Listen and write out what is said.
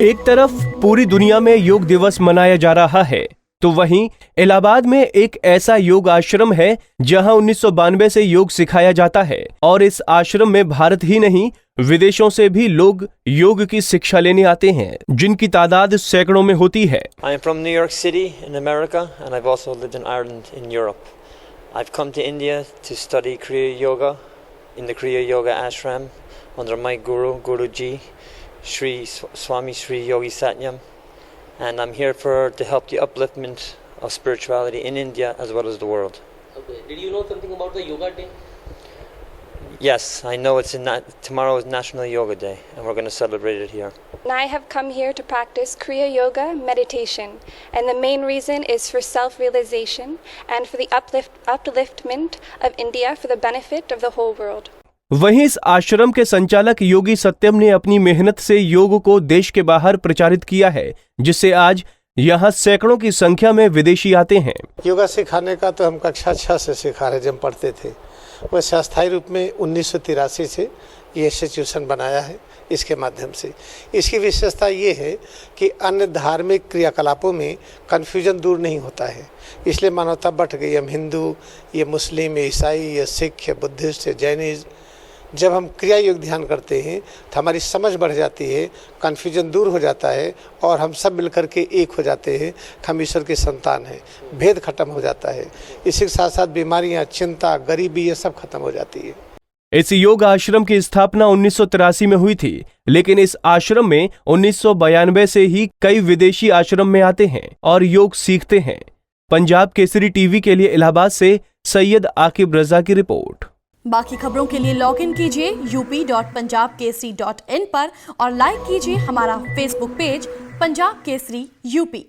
एक तरफ पूरी दुनिया में योग दिवस मनाया जा रहा है, तो वहीं इलाहाबाद में एक ऐसा योग आश्रम है जहां 1992 से योग सिखाया जाता है और इस आश्रम में भारत ही नहीं विदेशों से भी लोग योग की शिक्षा लेने आते हैं, जिनकी तादाद सैकड़ों में होती है। I am from New York City in America and I've also lived in Ireland in Europe. I've come to India to study Kriya Yoga in the Kriya Yoga ashram under my guru, Guruji, Sri Swami Sri Yogi Satyam, and I'm here to help the upliftment of spirituality in India as well as the world. Okay. Did you know something about the Yoga Day? Yes, I know tomorrow is National Yoga Day and we're going to celebrate it here. And I have come here to practice Kriya Yoga meditation, and the main reason is for self-realization and for the upliftment of India for the benefit of the whole world. वहीं इस आश्रम के संचालक योगी सत्यम ने अपनी मेहनत से योग को देश के बाहर प्रचारित किया है, जिससे आज यहाँ सैकड़ों की संख्या में विदेशी आते हैं। योगा सिखाने का तो हम कक्षा 6 से सिखा रहे जब पढ़ते थे। वैसे अस्थायी रूप में 1983 से ये इंस्टीट्यूशन बनाया है। इसके माध्यम से इसकी विशेषता ये है कि अन्य धार्मिक क्रियाकलापों में कन्फ्यूजन दूर नहीं होता है, इसलिए मानवता बट गई। हम हिंदू, ये मुस्लिम, ये ईसाई, ये सिख, ये बुद्धिस्ट, ये जैनिज़्म, जब हम क्रिया योग ध्यान करते हैं तो हमारी समझ बढ़ जाती है, कन्फ्यूजन दूर हो जाता है और हम सब मिलकर के एक हो जाते हैं। हम ईश्वर के संतान हैं, भेद खत्म हो जाता है। इसी के साथ साथ बीमारियां, चिंता, गरीबी, ये सब खत्म हो जाती है। इस योग आश्रम की स्थापना 1983 में हुई थी, लेकिन इस आश्रम में 1992 से ही कई विदेशी आश्रम में आते हैं और योग सीखते हैं। पंजाब केसरी टीवी के लिए इलाहाबाद से सैयद आकिब रजा की रिपोर्ट। बाकी खबरों के लिए लॉग इन कीजिए up.punjabkesari.in पर और लाइक कीजिए हमारा Facebook page Punjab Kesari UP.